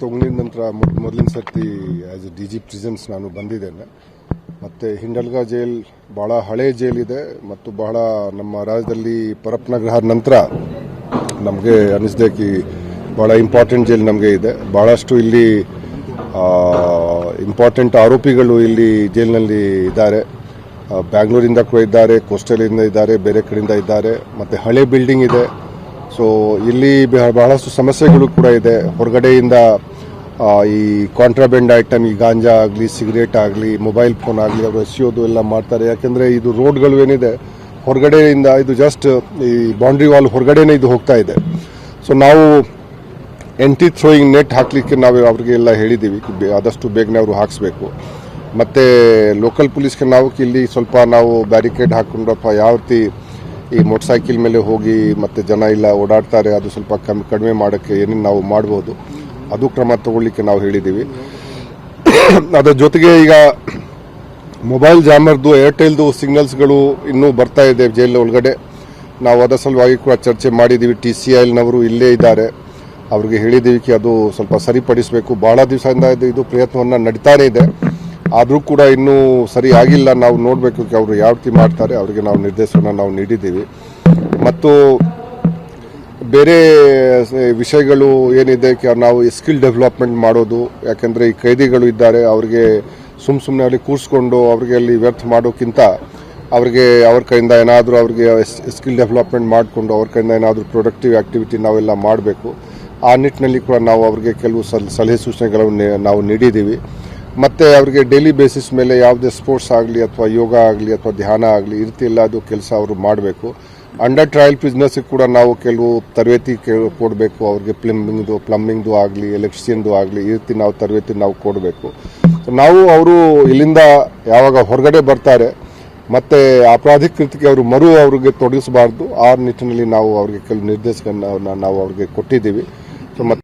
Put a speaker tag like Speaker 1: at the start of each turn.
Speaker 1: ತೊಗೊಂಡಿದ ನಂತರ ಮೊದಲಿನ ಸರ್ತಿ as A D G prisons ನಾನು ಬಂದಿದ್ದೇನೆ. ಮತ್ತು ಹಿಂಡಲ್ಗಾ ಜೈಲ್ ಬಹಳ ಹಳೆ ಜೈಲ್ ಇದೆ ಮತ್ತು ಬಹಳ ನಮ್ಮ ರಾಜ್ಯದಲ್ಲಿ ಪರಪ್ಪನಗರ ನಂತರ ನಮಗೆ ಅನಿಸಿದೆ ಕಿ ಬಹಳ ಇಂಪಾರ್ಟೆಂಟ್ ಜೈಲ್ ನಮಗೆ ಇದೆ. ಬಹಳಷ್ಟು ಇಲ್ಲಿ ಇಂಪಾರ್ಟೆಂಟ್ ಆರೋಪಿಗಳು ಇಲ್ಲಿ ಜೈಲಿನಲ್ಲಿ ಇದ್ದಾರೆ. ಬ್ಯಾಂಗ್ಳೂರಿಂದ ಕೂಡ ಇದ್ದಾರೆ, ಕೋಸ್ಟಲಿಂದ ಇದ್ದಾರೆ, ಬೇರೆ ಕಡೆಯಿಂದ ಇದ್ದಾರೆ. ಮತ್ತು ಹಳೆ ಬಿಲ್ಡಿಂಗ್ ಇದೆ. ಸೊ ಇಲ್ಲಿ ಬಹಳಷ್ಟು ಸಮಸ್ಯೆಗಳು ಕೂಡ ಇದೆ. ಹೊರಗಡೆಯಿಂದ ಈ ಕಾಂಟ್ರಾಬ್ಯಾಂಡ್ ಐಟಮ್, ಈ ಗಾಂಜಾ ಆಗಲಿ, ಸಿಗರೇಟ್ ಆಗಲಿ, ಮೊಬೈಲ್ ಫೋನ್ ಆಗಲಿ ಅವರು ಎಸೆಯೋದು ಎಲ್ಲ ಮಾಡ್ತಾರೆ. ಯಾಕೆಂದರೆ ಇದು ರೋಡ್ಗಳು ಏನಿದೆ ಹೊರಗಡೆಯಿಂದ ಇದು ಜಸ್ಟ್ ಈ ಬೌಂಡ್ರಿ ವಾಲ್ ಹೊರಗಡೆನೇ ಇದು ಹೋಗ್ತಾ ಇದೆ. ಸೊ ನಾವು ಎಂಟಿ ಥ್ರೋಯಿಂಗ್ ನೆಟ್ ಹಾಕಲಿಕ್ಕೆ ನಾವು ಅವರಿಗೆಲ್ಲ ಹೇಳಿದ್ದೀವಿ, ಆದಷ್ಟು ಬೇಗನೆ ಅವರು ಹಾಕಿಸ್ಬೇಕು. ಮತ್ತು ಲೋಕಲ್ ಪೊಲೀಸ್ಗೆ ನಾವು ಇಲ್ಲಿ ಸ್ವಲ್ಪ ನಾವು ಬ್ಯಾರಿಕೇಡ್ ಹಾಕ್ಕೊಂಡು ಅಥವಾ ಯಾವ ರೀತಿ ಈ ಮೋಟರ್ ಸೈಕಲ್ ಮೇಲೆ ಹೋಗಿ ಮತ್ತು ಜನ ಇಲ್ಲ ಓಡಾಡ್ತಾರೆ, ಅದು ಸ್ವಲ್ಪ ಕಡಿಮೆ ಮಾಡೋಕ್ಕೆ ಏನೇನು ನಾವು ಮಾಡ್ಬೋದು ಅದು ಕ್ರಮ ತಗೊಳ್ಳಿಕ್ಕೆ ನಾವು ಹೇಳಿದ್ದೀವಿ. ಅದರ ಜೊತೆಗೆ ಈಗ ಮೊಬೈಲ್ ಜಾಮರ್ದು, ಏರ್ಟೆಲ್ದು ಸಿಗ್ನಲ್ಸ್ಗಳು ಇನ್ನೂ ಬರ್ತಾ ಇದೆ ಜೈಲ್ ಒಳಗಡೆ. ನಾವು ಅದರ ಸಲುವಾಗಿ ಕೂಡ ಚರ್ಚೆ ಮಾಡಿದ್ದೀವಿ. TCILನವರು ಇಲ್ಲೇ ಇದ್ದಾರೆ, ಅವ್ರಿಗೆ ಹೇಳಿದ್ದೀವಿ ಅದು ಸ್ವಲ್ಪ ಸರಿಪಡಿಸಬೇಕು. ಭಾಳ ದಿವಸದಿಂದ ಇದು ಪ್ರಯತ್ನವನ್ನು ನಡೀತಾನೇ ಇದೆ, ಆದರೂ ಕೂಡ ಇನ್ನೂ ಸರಿ ಆಗಿಲ್ಲ. ನಾವು ನೋಡಬೇಕು ಅವರು ಯಾವ ರೀತಿ ಮಾಡ್ತಾರೆ, ಅವರಿಗೆ ನಾವು ನಿರ್ದೇಶನ ನಾವು ನೀಡಿದ್ದೀವಿ. ಮತ್ತು ಬೇರೆ ವಿಷಯಗಳು ಏನಿದೆ ನಾವು ಸ್ಕಿಲ್ ಡೆವಲಪ್ಮೆಂಟ್ ಮಾಡೋದು. ಯಾಕೆಂದರೆ ಈ ಕೈದಿಗಳು ಇದ್ದಾರೆ, ಅವರಿಗೆ ಸುಮ್ಮನೆ ಅಲ್ಲಿ ಕೂರಿಸ್ಕೊಂಡು ಅವರಿಗೆ ಅಲ್ಲಿ ವ್ಯರ್ಥ ಮಾಡೋಕ್ಕಿಂತ ಅವರಿಗೆ ಅವ್ರ ಕೈಯಿಂದ ಏನಾದರೂ ಅವರಿಗೆ ಸ್ಕಿಲ್ ಡೆವಲಪ್ಮೆಂಟ್ ಮಾಡಿಕೊಂಡು ಅವ್ರ ಕೈಯಿಂದ ಏನಾದರೂ ಪ್ರೊಡಕ್ಟಿವ್ ಆ್ಯಕ್ಟಿವಿಟಿ ನಾವೆಲ್ಲ ಮಾಡಬೇಕು. ಆ ನಿಟ್ಟಿನಲ್ಲಿ ಕೂಡ ನಾವು ಅವರಿಗೆ ಕೆಲವು ಸಲಹೆ ಸೂಚನೆಗಳನ್ನು ನಾವು ನೀಡಿದ್ದೀವಿ. ಮತ್ತು ಅವರಿಗೆ ಡೈಲಿ ಬೇಸಿಸ್ ಮೇಲೆ ಯಾವುದೇ ಸ್ಪೋರ್ಟ್ಸ್ ಆಗಲಿ ಅಥವಾ ಯೋಗ ಆಗಲಿ ಅಥವಾ ಧ್ಯಾನ ಆಗಲಿ ಈ ರೀತಿ ಎಲ್ಲ ಅದು ಕೆಲಸ ಅವರು ಮಾಡಬೇಕು. ಅಂಡರ್ ಟ್ರಯಲ್ ಬಿಸ್ನೆಸ್ಗೆ ಕೂಡ ನಾವು ಕೆಲವು ತರಬೇತಿ ಕೊಡಬೇಕು. ಅವ್ರಿಗೆ ಪ್ಲಂಬಿಂಗ್ದು ಆಗಲಿ, ಎಲೆಕ್ಟ್ರಿಷಿಯನ್ದು ಆಗಲಿ ಈ ರೀತಿ ನಾವು ತರಬೇತಿ ನಾವು ಕೊಡಬೇಕು. ನಾವು ಅವರು ಇಲ್ಲಿಂದ ಯಾವಾಗ ಹೊರಗಡೆ ಬರ್ತಾರೆ ಮತ್ತು ಅಪರಾಧಿಕ ಕೃತ್ಯಕ್ಕೆ ಅವರು ಅವ್ರಿಗೆ ತೊಡಗಿಸಬಾರ್ದು. ಆ ನಿಟ್ಟಿನಲ್ಲಿ ನಾವು ಅವರಿಗೆ ಕೆಲವು ನಿರ್ದೇಶನ ನಾವು ಅವ್ರಿಗೆ ಕೊಟ್ಟಿದ್ದೀವಿ.